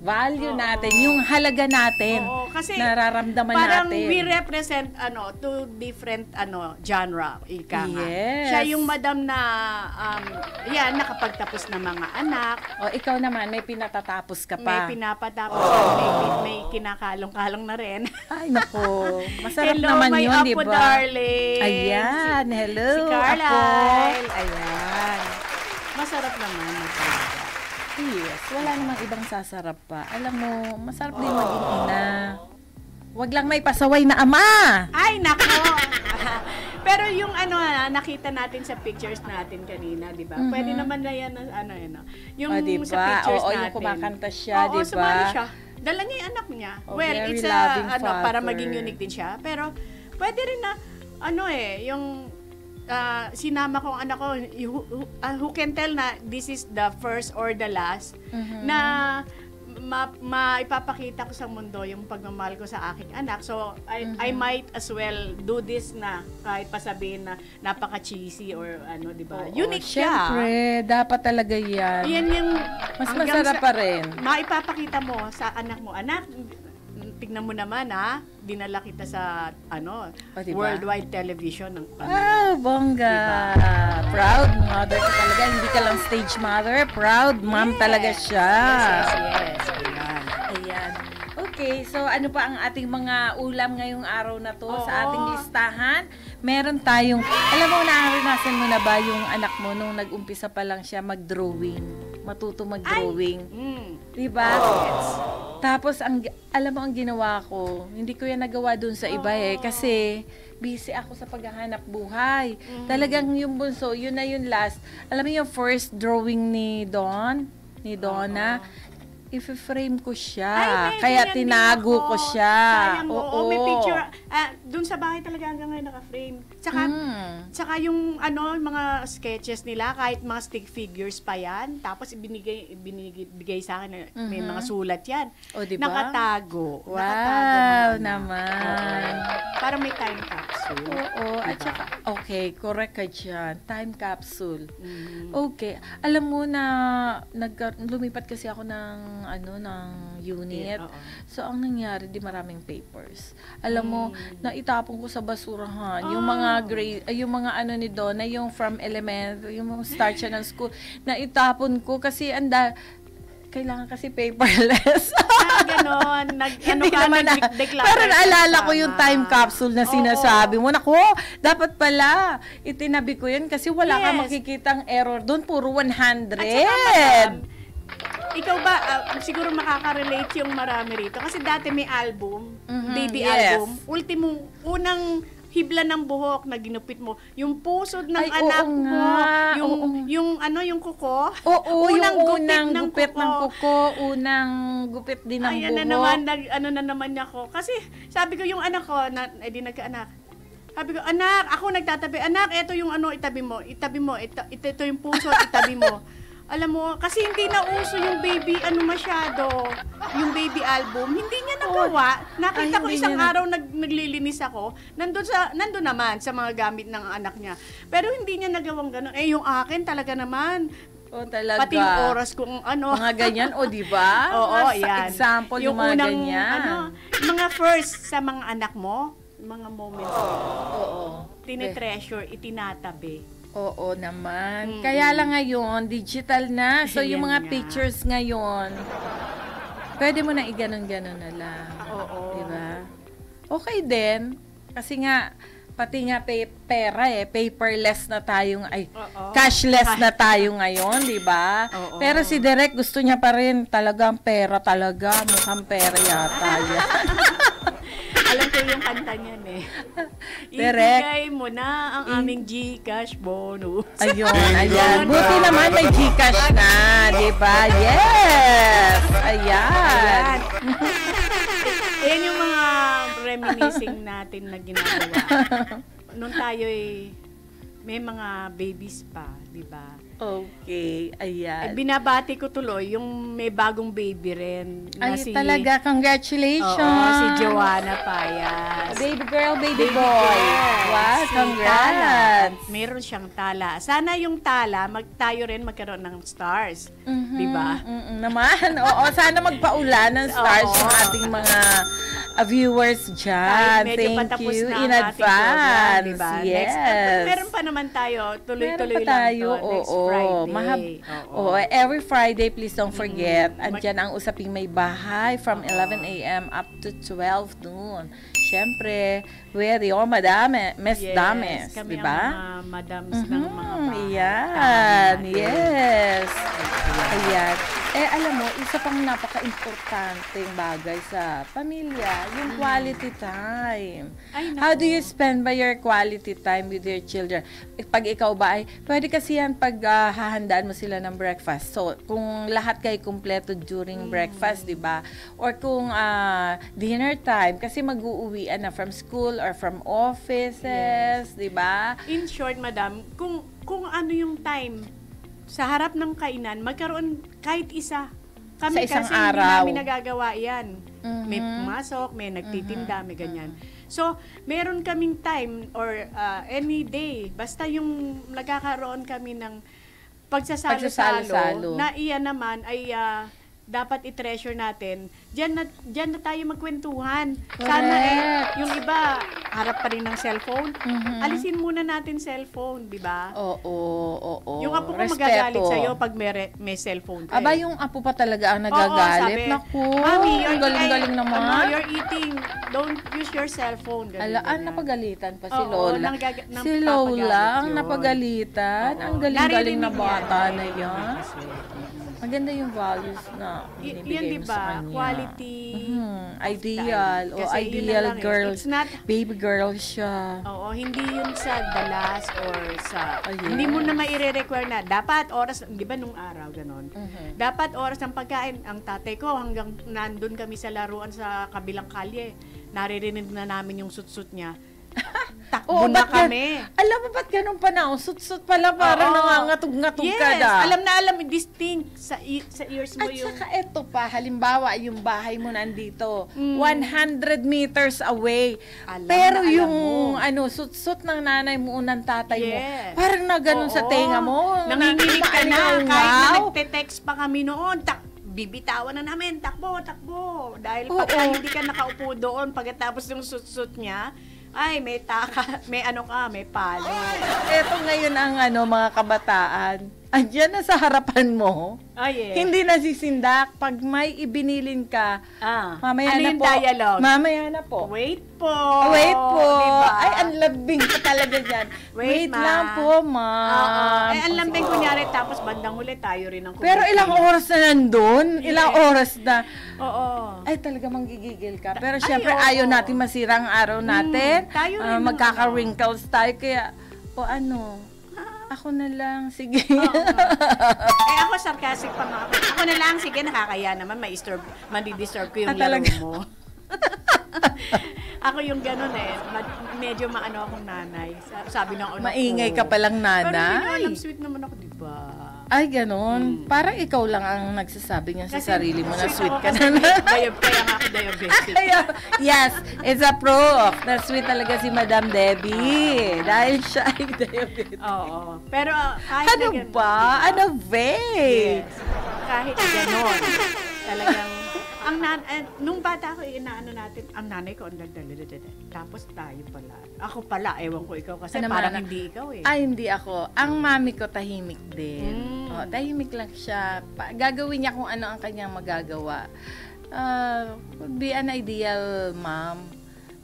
value natin, yung halaga natin. Oo, kasi nararamdaman parang natin. we represent two different genre, ika nga. Yes. Siya yung madam na nakapagtapos ng mga anak. O, ikaw naman, may pinatatapos ka pa. May pinapatapos, may kinakalong-kalong na rin. Ay, nako. Masarap Hello, naman my yun, di apo, ba? darling. Ayan, hello. Si Apo. Carlisle. Ayan. Masarap naman. Talaga. Yes, wala namang ibang sasarap pa. Alam mo, masarap din maging ina. Wag lang may pasaway na ama. Ay, nako. Pero yung nakita natin sa pictures natin kanina, di ba? Pwede naman na yan, yung diba? sa pictures natin. Yung kumakanta siya, di ba? sumali siya. Dala niya yung anak niya. Well, it's loving para father. maging unique din siya. Pero, pwede rin na, yung sinama ko ang anak ko, who can tell na this is the first or the last, na maipapakita ko sa mundo yung pagmamahal ko sa aking anak. So, I might as well do this na kahit pa sabihin na napaka-cheesy or di ba? Unique siya. Siyempre, dapat talaga yan. Yan yung mas masarap pa rin. Maipapakita mo sa anak mo, anak, tignan mo naman dinala kita sa diba? worldwide television ng Bongga. Diba? Proud mother ka talaga. Hindi ka lang stage mother. Proud mom talaga siya. Yes. Ayan. Okay, so ano pa ang ating mga ulam ngayong araw na to sa ating listahan? Meron tayong, alam mo, naranasan mo na ba yung anak mo nung nag-umpisa pa lang siya mag-drawing? Matuto mag-drawing. Diba? Yes. Tapos, alam mo ang ginawa ko, hindi ko yan nagawa dun sa iba kasi busy ako sa paghahanap buhay. Talagang yung bunso, yun na yung last. Alam mo yung first drawing ni Donna, i-frame ko siya. Kaya tinago ko siya. Sayang mo. May picture. Doon sa bahay talaga hanggang ngayon naka-frame. Tsaka yung mga sketches nila, kahit mga stick figures pa yan, tapos ibinigay sa akin, may mga sulat yan. Diba? Nakatago. Wow naman. Parang may time capsule. At saka, okay, correct ka dyan. Time capsule. Okay. Alam mo na, lumipat kasi ako ng unit. So, ang nangyari, di maraming papers. Alam mo, naitapon ko sa basurahan. Yung mga grade, yung mga ni Donna, yung from elementary, yung mga start siya ng school, naitapon ko kasi kailangan kasi paperless. Ganon. Pero naalala ko yung time capsule na sinasabi mo. Naku, dapat pala, itinabi ko yun kasi wala ka makikitang error doon. Puro 100. At saka, madam, ikaw ba, siguro makaka-relate yung marami rito. Kasi dati may album, baby album. Unang hibla ng buhok na ginupit mo, yung pusod ng anak mo, yung kuko. Unang gupit ng kuko, unang gupit din ng buhok. Ayan na naman, na naman ako. Kasi sabi ko yung anak ko, di nagkaanak. Sabi ko, anak, ako nagtatabi. Anak, ito yung itabi mo. Ito yung puso, itabi mo. Alam mo, kasi hindi na uso yung baby, masyado, yung baby album. Hindi niya nagawa. Nakita ko isang araw naglilinis ako. Nandun naman sa mga gamit ng anak niya. Pero hindi niya nagawang gano'n. Yung akin talaga naman. Talaga. Pati yung oras kung Mga ganyan, di ba? Yan. Example yung mga ganyan. Mga first sa mga anak mo, mga moments. Tinetreasure, itinatabi. Oo naman. Kaya lang ngayon, digital na. So, yung mga pictures ngayon, pwede mo na i-ganon-ganon na lang. Diba? Okay din. Kasi nga, pati nga pera paperless na tayo, Oo. cashless na tayo ngayon, di ba? Oo. Pero si Direk gusto niya pa rin talagang pera talaga, mukhang pera yata yan. Alam ko yung kanta niyan eh. Direk. Ibigay mo na ang aming GCash bonus. Ayun, ayan. Buti naman may Gcash na, di ba? Yes! Ayan. Ayan yung mga reminiscing natin na ginagawa. Nung tayo'y may mga babies pa, di ba? Okay, ayan. Binabati ko tuloy yung may bagong baby rin. Na Ay, talaga, congratulations! Oo, si Joanna Payas. Baby girl, baby boy. Wow, Si congrats! Tala. Meron siyang tala. Sana yung tala, tayo rin magkaroon ng stars. Di ba? Naman, oo. Sana magpaulan ng stars Oo. yung ating mga viewers dyan. Kahit medyo Thank patapos you na in ang ating program, advance. diba? Yes. Meron pa naman tayo. Tuloy-tuloy Meron pa lang tayo, to. Next oo. Friday. Oo, every Friday, please don't forget. Andyan ang Usaping May Bahay from 11 a.m. up to 12 noon. Siyempre, we're your madame, Miss Dames, kami di ba? ang mga madams ng mga bahay. Yan, Tama. yes. Ayan. Alam mo, isa pang napaka-importanteng bagay sa pamilya, yung quality time. Ay, naku. How do you spend by your quality time with your children? Pag ikaw ba ay, pwede kasi yan pag hahandaan mo sila ng breakfast. So, kung lahat kayo kumpleto during breakfast, di ba? Or kung dinner time, kasi mag-uuwian na from school or from offices, di ba? In short, madam, kung ano yung time sa harap ng kainan, magkaroon kahit isa. Kami Sa isang kasi araw. hindi namin nagagawa yan. May pumasok, may nagtitinda, may ganyan. So, meron kaming time or any day, basta yung nagkakaroon kami ng pagsasalo-salo, na iyan naman ay dapat i-treasure natin. Diyan na tayo magkwentuhan. Sana yung iba, harap pa rin ng cellphone. Alisin muna natin cellphone, di ba? Oo. Yung apo ko Respeto. magagalit sa'yo pag may cellphone ka. Aba, yung apo pa talaga ang nagagalit. sabi, Naku, Mami, ang galing-galing naman. You're eating. Don't use your cellphone. Ganun, Alaan, ganyan. napagalitan pa si Oo, Lola. Si Lola, ang napagalitan. Ang galing-galing na Naririnig bata yan. na yan. Maganda yung values na Yan, binibigay mo diba? sa kanya. Quality. Ideal. O Kasi yun ideal lang eh. girl. It's not, Baby girl siya. oo, hindi yun sa dalas or sa, Ayun. hindi mo na maire-require na, dapat oras, di ba nung araw, ganon, dapat oras ng pagkain, ang tatay ko, hanggang nandun kami sa laruan sa kabilang kalye, naririnig na namin yung sut-sut niya. Takbo na kami. Alam mo ba't ganun pa na? Sut-sut pala, parang Oo. nangangatog-ngatog ka Yes, na. alam, distinct sa ears mo At yung... saka eto pa, halimbawa, yung bahay mo nandito, 100 meters away. Pero alam yung mo. sut-sut ng nanay mo, ng tatay mo, Yes. parang na ganun sa Oo. tenga mo. Nanginginig ka na. Umaaliw-ngaw. Kahit na nagte-text pa kami noon, bibitawan na namin, takbo. Dahil pagka Oo. hindi ka nakaupo doon, pagkatapos ng sut-sut niya, ay, may palo. Eto ngayon ang mga kabataan. Andiyan na sa harapan mo. Ay, eh. Hindi nasisindak. Pag may ibinilin ka, mamaya ano na yung po. dialogue? Mamaya na po. Wait po. Wait po. Diba? Ay, ang labing ka talaga dyan. Wait Ma. lang po, ma'am. Ay, ang lambing kunyari, tapos bandang huli tayo rin ang Pero ilang oras na nandun? Ilang oras na? Oo. Ay, talaga manggigigil ka. Pero syempre, ayaw natin masira ang araw natin. Tayo rin magkaka-wrinkles tayo. Kaya, ako na lang. Sige. Ako sarcastic pa nga ako. Ako na lang, sige, nakakaya naman, madi-disturb ko yung laro talaga? mo. Ako yung ganun medyo maano akong nanay. Sabi ng anak ko. Maingay ka palang Pero hindi nanay. nyo alam, sweet naman ako, di ba? Ay, ganun. Parang ikaw lang ang nagsasabi niya sa sarili mo na sweet ka ako na. kasi kaya nga ako diabetic. Yes, it's a proof na sweet talaga si Madam Debbie. Dahil siya ay diabetic. Oo. Pero kahit Ano na ganun, ba? Ano ba? Yes. Kahit ganon. Talagang, nung bata ako, inaano natin, ang nanay ko, tapos tayo pala. Ako pala, ewan ko ikaw kasi Ano parang man, hindi ikaw eh. Ay, hindi ako. Ang mami ko tahimik din. Tahimik lang siya. Gagawin niya kung ano ang kanyang magagawa. Would be an ideal mom.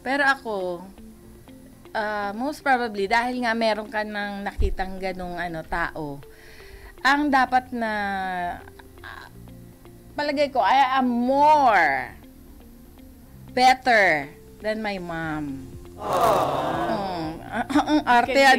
Pero ako, most probably, dahil nga meron ka nang nakitang ganung tao, ang dapat na, palagay ko, I am more better than my mom. Ang arte,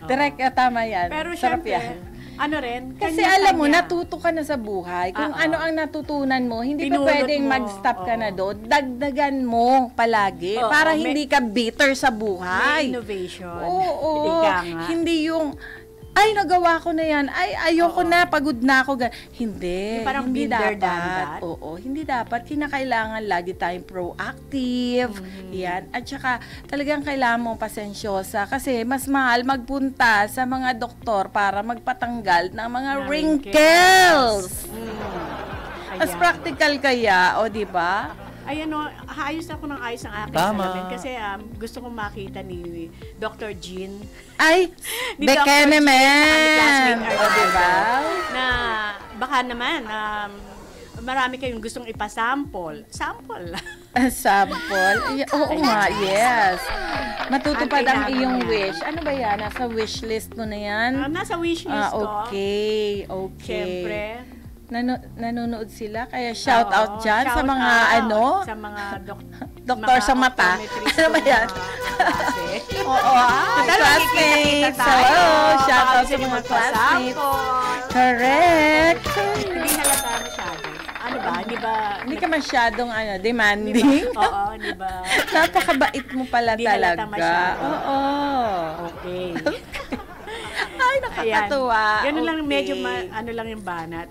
direct, tama yan. Pero sarap syempre, yan. Kasi kanya-kanya. alam mo, natuto ka na sa buhay. Kung ano ang natutunan mo, hindi pa Pinulot pwedeng mo. mag-stop ka na doon. Dagdagan mo palagi para hindi ka bitter sa buhay. May innovation. Oo. Ika nga. Hindi yung, ay, nagawa ko na yan. Ay, ayoko na, pagod na ako. Hindi. Yung parang Hindi binder than dapat. that. Oo, hindi dapat. Kinakailangan lagi tayong proactive. Yan. At saka, talagang kailangan mong pasensyosa kasi mas mahal magpunta sa mga doktor para magpatanggal ng mga wrinkles. Mas practical kaya, o di ba? Ay, ayos ako ng ayos ang aking Tama. salamin. Kasi gusto kong makita ni Dr. Jean. Ay, Ni beke Dr. naman. Jean, O di ba? Na baka naman, marami kayong gustong ipasample. Sample. Sample? Oo nga, yes. Matutupad Antay ang namin iyong yan. wish. Ano ba yan? Nasa wish list mo na yan? Nasa wishlist ko. Okay. Siyempre. Nanonood sila, kaya shout out dyan sa Shout mga out sa mga doktor sa mata. Ano ba yan? Oo, classmates. Hello, shout out sa mga classmates. Correct. Hindi halata masyado. Ano ba? Hindi ka masyadong demanding. Oo, di ba? Napakabait mo pala Hindi halata talaga. masyado. Oo. Okay. Ay, nakakatuwa. Ganun lang, Okay. medyo lang yung banat.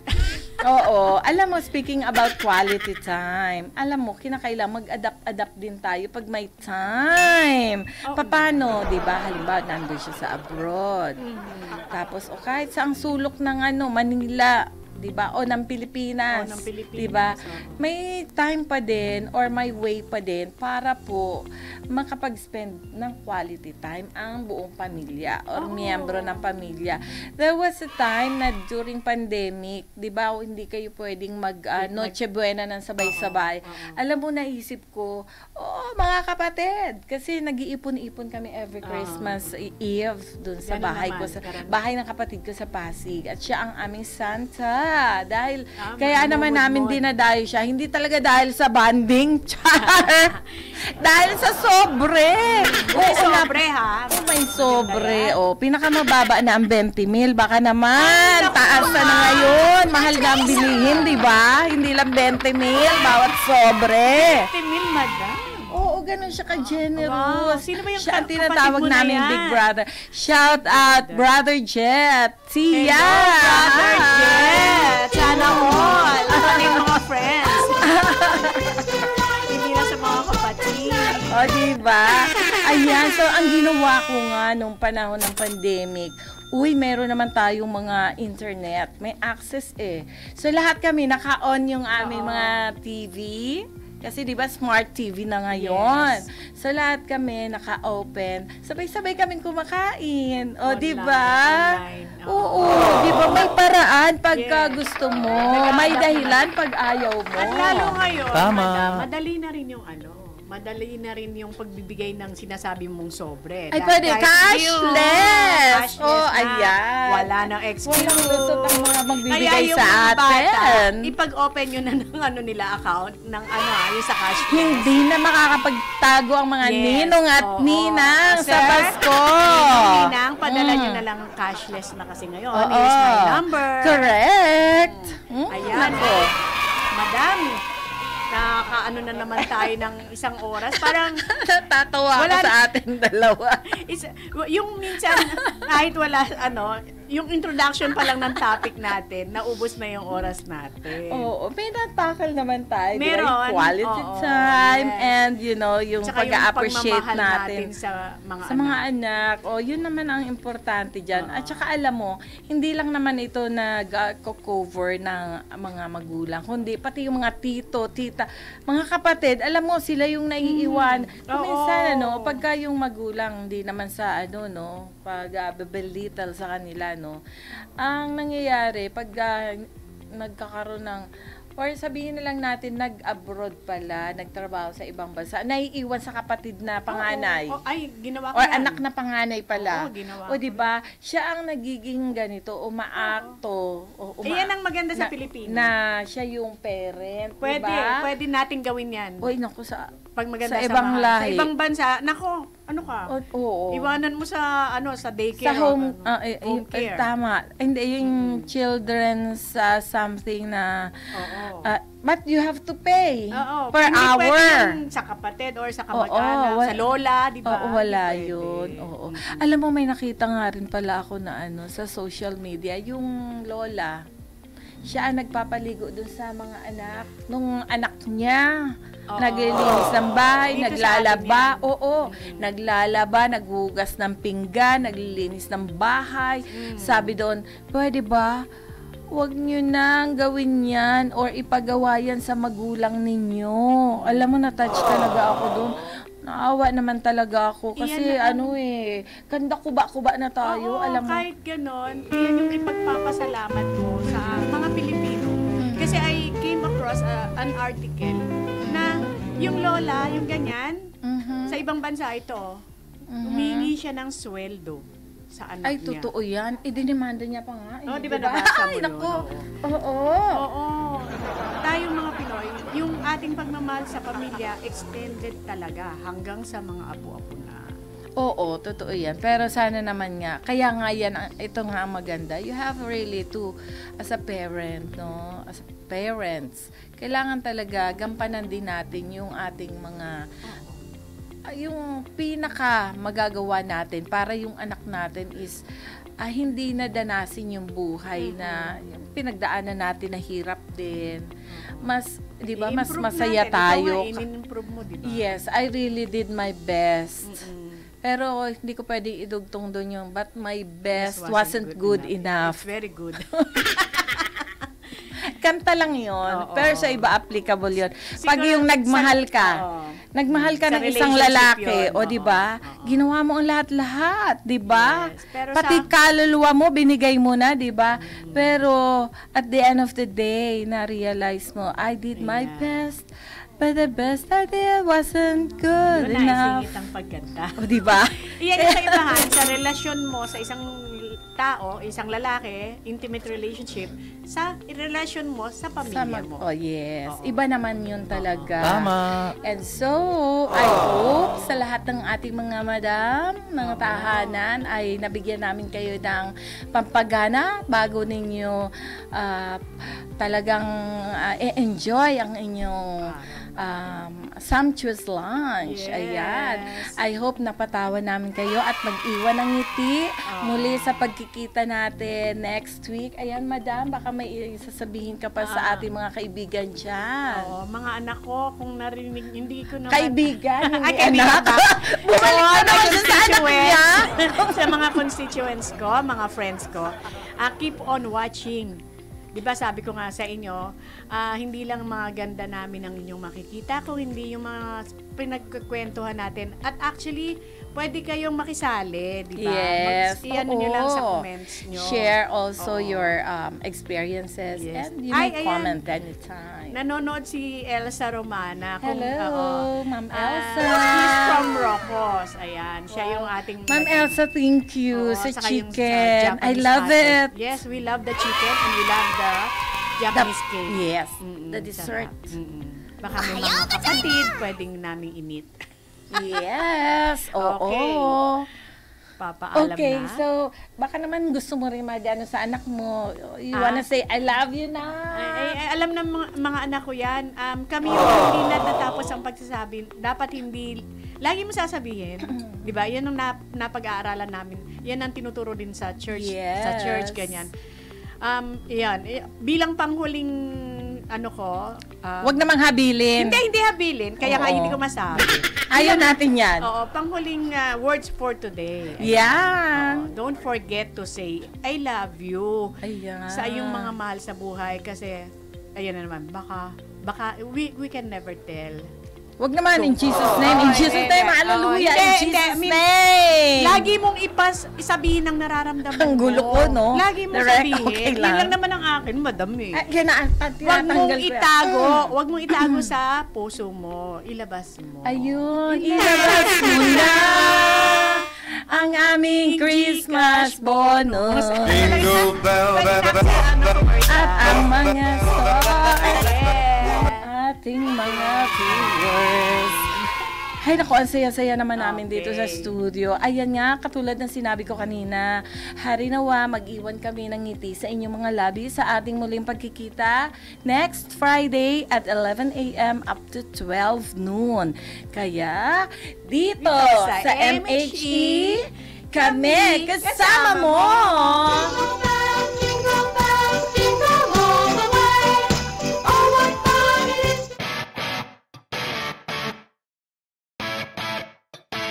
Oo. Alam mo, speaking about quality time, alam mo, kinakailangan mag-adapt din tayo pag may time. Paano, di ba? Halimbawa, nandun siya sa abroad. Tapos, kahit sa ang sulok ng Manila, di ba? O ng Pilipinas. Di ba? May time pa din or may way pa din para po makapag-spend ng quality time ang buong pamilya or miyembro ng pamilya. There was a time na during pandemic, di ba, hindi kayo pwedeng Noche Buena ng sabay-sabay. Alam mo, naisip ko, mga kapatid, kasi nag-iipon-ipon kami every Christmas Eve dun sa Ganun bahay naman, ko, sa karamihan. bahay ng kapatid ko sa Pasig. At siya ang aming Santa. Dahil, kaya naman namin dinadayo siya. Hindi talaga dahil sa banding. Char! Dahil sa sobre. May sobre, ha? May sobre. Pinakamababa na ang 20,000. Baka naman, taas na ngayon. Mahal na ang bilihin, di ba? Hindi lang 20,000 bawat sobre. 20,000, madam. Oo, ganun siya ka-generous. Wow. Sino ba yung siya ang kapatid tinatawag mo na namin yan? Big Brother. Shout out, Brother Jet. Tia! Brother Jet! Sana all! Ano yung mga friends? Hindi na sa mga kapatid. O, diba? Ayan, so ang ginawa ko nga nung panahon ng pandemic, meron naman tayong mga internet. May access So, lahat kami, naka-on yung aming mga TV. Kasi di ba smart TV na ngayon. Yes. So lahat kami naka-open. Sabay-sabay kaming kumakain. O Online, di ba? online. Oo, di ba may paraan pagka gusto mo. May dahilan pag ayaw mo. At lalo ngayon, Tama. madam, madali na rin yung madali na rin yung pagbibigay ng sinasabi mong sobre. Ay, Dahil pwede. kahit Cashless. na. Ayan. Wala nang excuse. Walang lusot ang mga magbibigay Kaya yung sa mga bata, atin. ipag-open nyo na ng nila account ng yung sa cashless. Hindi na makakapagtago ang mga Yes, ninong at oo. ninang sa Sir, Pasko. Ninang, padala nyo na lang cashless na kasi ngayon. Oo. Here's my number. Correct. Ayan. Nako. Madam, nakakaano na naman tayo ng isang oras. Parang, Tatawa Wala ako sa atin dalawa. yung minsan, kahit wala, yung introduction pa lang ng topic natin, naubos na yung oras natin. Oo, may natakal naman tayo. Meron. Diba? Yung quality Oo, time yes. and yung Tsaka yung pag-appreciate pagmamahal natin sa mga sa mga anak. Yun naman ang importante dyan. At saka alam mo, hindi lang naman ito nag-cover ng mga magulang, kundi pati yung mga tito, tita, mga kapatid, alam mo, sila yung naiiwan. Kung minsan, pagka yung magulang, hindi naman sa pag bebelittle sa kanila, ang nangyayari, pag nagkakaroon ng Or sabihin na lang natin, nag-abroad pala, nagtrabaho sa ibang bansa, naiiwan sa kapatid na panganay. Ay, ginawa ko Or yan. anak na panganay pala. Oo, ginawa O ko. diba, siya ang nagiging ganito, umaakto. Yan ang maganda sa Pilipino. Na siya yung parent, Pwede, diba? pwede nating gawin yan. Uy, naku, sa Pag maganda sa ibang lahi. Sa ibang bansa, nako, ano ka? Oo. Iwanan mo sa sa daycare. Sa home, home care. tama. Hindi, yung children's something na, Oo. but you have to pay Oo, per hindi hour. pwede yan sa kapatid or sa kamag-anak, Oo, sa lola, di ba? Oo, wala Hindi pwede. yun. Oo. Alam mo, may nakita nga rin pala ako na sa social media, yung lola, siya ang nagpapaligo dun sa mga anak. Nung anak niya, Oo. naglilinis ng bahay, Dito sa naglalaba. atin yan. Oo, naglalaba, naghugas ng pinggan, naglilinis ng bahay. Sabi doon, pwede ba? Huwag nyo nang gawin yan or ipagawa yan sa magulang ninyo. Alam mo, na-touch talaga ako doon. Naawa naman talaga ako kasi Iyan kanda kuba-kuba na tayo, Oo, alam mo. kahit ganon, yan yung ipagpapasalamat mo sa mga Pilipino. Kasi I came across an article na yung lola, yung ganyan, sa ibang bansa ito, humingi siya ng sweldo sa anak Ay, niya. totoo yan. Idinimanda niya pa nga. Oh, di ba nabasa mo Ay, yun? naku. Oo. Oo. Oo. Tayong mga Pinoy, yung ating pagmamahal sa pamilya, extended talaga hanggang sa mga apo-apo na. Oo, totoo yan. Pero sana naman nga, kaya nga yan, ito nga ang maganda. You have really to, as a parent, no? As parents, kailangan talaga gampanan din natin yung ating mga yung pinaka magagawa natin para yung anak natin is hindi nadanasin yung buhay na yung pinagdaanan natin na hirap din. Mas, 'di ba, mas I-improve masaya natin. tayo. Ito nga, in-improve mo, di ba? Yes, I really did my best. Pero hindi ko pwedeng idugtong doon yung but my best wasn't good enough. It's very good. Kanta lang yun. Oo. Pero sa iba applicable yun. Pag Siguro yung nagmahal sa- ka, oo. nagmahal ka Sa ng isang relationship lalaki, yun. o di ba? Oo. Ginawa mo ang lahat-lahat, di ba? Yes. Pero Pati sa- kaluluwa mo binigay mo na, di ba? Pero at the end of the day, na-realize mo, I did my best. But the best I did wasn't good Doon na enough. isingit ang pagkanta. O di ba? Iyan yung kaibahan sa relasyon mo sa isang tao, isang lalaki, intimate relationship, sa relasyon mo sa pamilya mo. Oh yes. Oo. Iba naman yun talaga. Tama. And so, I hope sa lahat ng ating mga madam, ng tahanan, ay nabigyan namin kayo ng pampagana bago ninyo talagang enjoy ang inyong sumptuous lunch. Yes. Ayan. I hope napatawa namin kayo at mag-iwan ng ngiti muli sa pagkikita natin next week. Ayan, madam, baka may sasabihin ka pa sa ating mga kaibigan dyan. Oo, mga anak ko, kung narinig, hindi ko naman... Kaibigan, hindi kaibigan anak. ba? Bumalik Oo, ka naman mga sa anak niya. sa mga constituents ko, mga friends ko, keep on watching. Diba sabi ko nga sa inyo, hindi lang mga ganda namin ang inyong makikita, kung hindi yung mga pinagkukwentuhan natin. At actually, pwede kayong makisali, di ba? Yes. Iyan nyo lang sa oo. comments nyo. Share also Oo. your experiences Yes. and you Ay, may ayan. comment anytime. Nanonood si Elsa Romana. Hello, Ma'am Elsa. She's from Rocos. Ayan, siya yung ating... Ma'am Elsa, thank you Oo, sa saka yung sa chicken. I Japanese love pastel. it. Yes, we love the chicken and we love the Japanese cake. Yes, Mm-mm, the dessert. sarap. Baka may mga kapatid, pwedeng naming init. Yes, oo. Okay. Papaalam Okay, na. so baka naman gusto mo rin mag-ano sa anak mo. You wanna say, I love you na. Ay, alam ng mga anak ko yan. Kami yung hindi na natapos ang pagsasabi. Dapat hindi... Lagi mo sasabihin, di ba? Yan ang napag-aaralan namin. Yan ang tinuturo din sa church. Yes. Sa church, ganyan. Yan. Bilang panghuling ano ko... Huwag namang habilin. Hindi habilin. Kaya nga Oo. hindi ko masabi. Ayaw natin yan. Oo, panghuling words for today. Yan. Don't forget to say, I love you. Ayan. Sa iyong mga mahal sa buhay kasi, ayan na naman, baka we can never tell Wag naman, in Jesus' name. In Jesus' name, hallelujah. In Jesus' name. Lagi mong isabihin ang nararamdaman mo. Ang gulo ko, no? Lagi mong sabihin. Okay lang. Yun lang naman ang akin, madam eh. Wag mong itago sa puso mo. Ilabas mo. Ayun, ilabas mo na ang aming Christmas bonus. Jingle bell, bell, bell. At ang mga stars. Ating mga viewers. Ay, naku, ang saya-saya naman namin dito sa studio. Ayan nga, katulad ng sinabi ko kanina, harinawa, mag-iwan kami ng ngiti sa inyong mga labi sa ating muling pagkikita next Friday at 11 a.m. up to 12 noon. Kaya, dito sa MHE, kami kasama mo!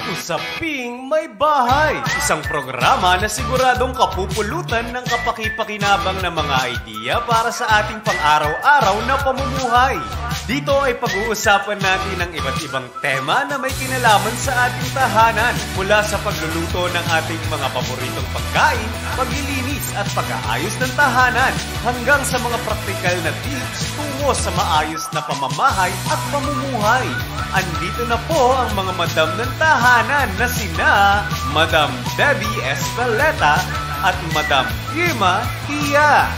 Usaping May Bahay, isang programa na siguradong kapupulutan ng kapaki-pakinabang na mga idea para sa ating pang-araw-araw na pamumuhay. Dito ay pag-uusapan natin ang iba't ibang tema na may kinalaman sa ating tahanan, mula sa pagluluto ng ating mga paboritong pagkain, paglilinis at pag-aayos ng tahanan, hanggang sa mga praktikal na tips tungo sa maayos na pamamahay at pamumuhay. Andito na po ang mga madam ng tahanan na sina Madam Debbie Espeleta at Madam Irma Tia.